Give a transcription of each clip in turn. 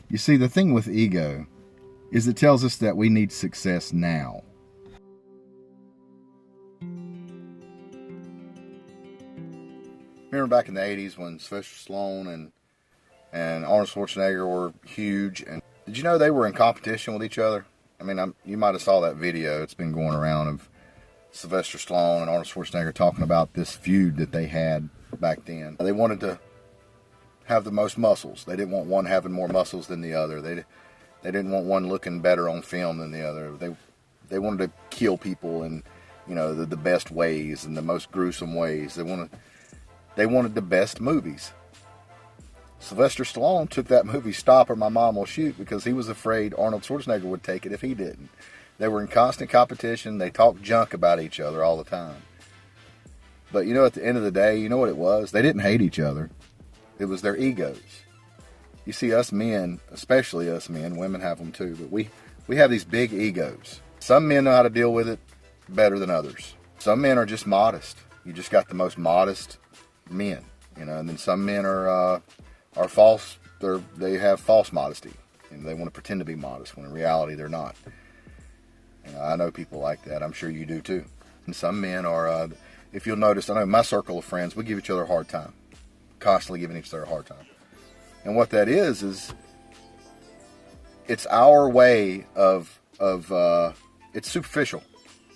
You see, the thing with ego is it tells us that we need success now. Remember back in the 80s when Sylvester Stallone and Arnold Schwarzenegger were huge, and did you know they were in competition with each other? I mean, you might have saw that video. It's been going around of Sylvester Stallone and Arnold Schwarzenegger talking about this feud that they had back then. They wanted to have the most muscles. They didn't want one having more muscles than the other. They didn't want one looking better on film than the other. They wanted to kill people in, you know, the best ways and the most gruesome ways. They wanted the best movies. Sylvester Stallone took that movie Stop or My Mom Will Shoot because he was afraid Arnold Schwarzenegger would take it if he didn't. They were in constant competition. They talked junk about each other all the time. But you know, at the end of the day, you know what it was? They didn't hate each other. It was their egos. You see, us men, especially us men, women have them too, but we have these big egos. Some men know how to deal with it better than others. Some men are just modest. You just got the most modest men, you know, and then some men are false. They have false modesty, and they want to pretend to be modest when in reality they're not. You know, I know people like that. I'm sure you do too. And some men are, if you'll notice, I know my circle of friends, we give each other a hard time, constantly giving each other a hard time. And what that is it's our way of it's superficial.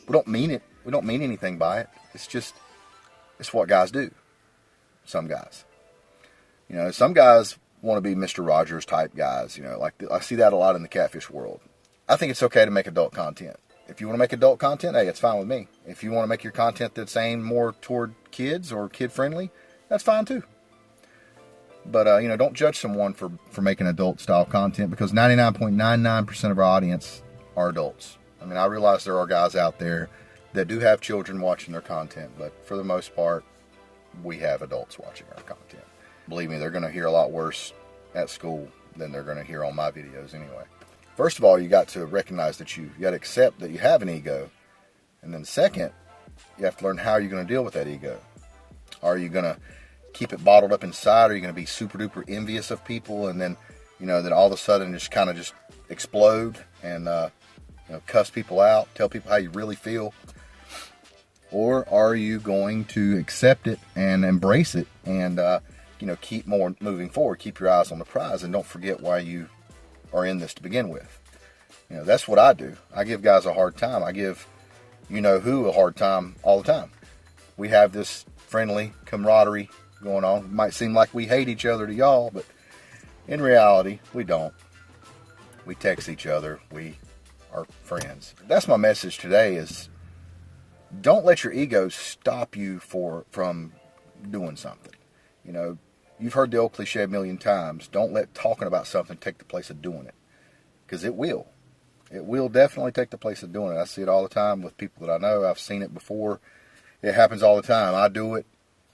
We don't mean it. We don't mean anything by it. It's what guys do. Some guys. You know, some guys want to be Mr. Rogers type guys. You know, like I see that a lot in the catfish world. I think it's okay to make adult content. If you want to make adult content, hey, it's fine with me. If you want to make your content that's aimed more toward kids or kid friendly, that's fine too. But, you know, don't judge someone for making adult style content because 99.99% of our audience are adults. I mean, I realize there are guys out there that do have children watching their content, but for the most part, we have adults watching our content. Believe me, they're going to hear a lot worse at school than they're going to hear on my videos anyway. First of all, you got to recognize that you got to accept that you have an ego. And then second, you have to learn how you're going to deal with that ego. Are you going to keep it bottled up inside? Are you going to be super duper envious of people and then, you know, then all of a sudden just kind of just explode and, you know, cuss people out, tell people how you really feel? Or are you going to accept it and embrace it and, you know, keep more moving forward, keep your eyes on the prize and don't forget why you are in this to begin with? You know, that's what I do. I give guys a hard time. I give you know who a hard time all the time. We have this friendly camaraderie going on. It might seem like we hate each other to y'all, but in reality, we don't. We text each other. We are friends. That's my message today is don't let your ego stop you from doing something. You know, you've heard the old cliche a million times. Don't let talking about something take the place of doing it. Because it will. It will definitely take the place of doing it. I see it all the time with people that I know. I've seen it before. It happens all the time. I do it.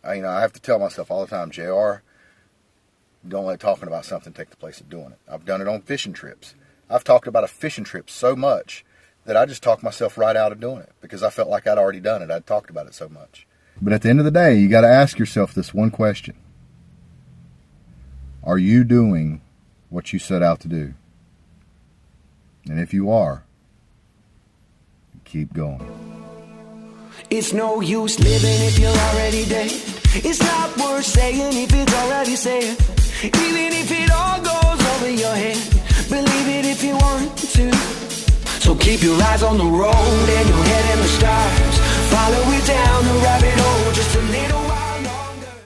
I have to tell myself all the time, JR, don't let talking about something take the place of doing it. I've done it on fishing trips. I've talked about a fishing trip so much that I just talked myself right out of doing it because I felt like I'd already done it. I'd talked about it so much. But at the end of the day, you got to ask yourself this one question. Are you doing what you set out to do? And if you are, keep going. It's no use living if you're already dead. It's not worth saying if it's already said. Even if it all goes over your head, believe it if you want to. So keep your eyes on the road.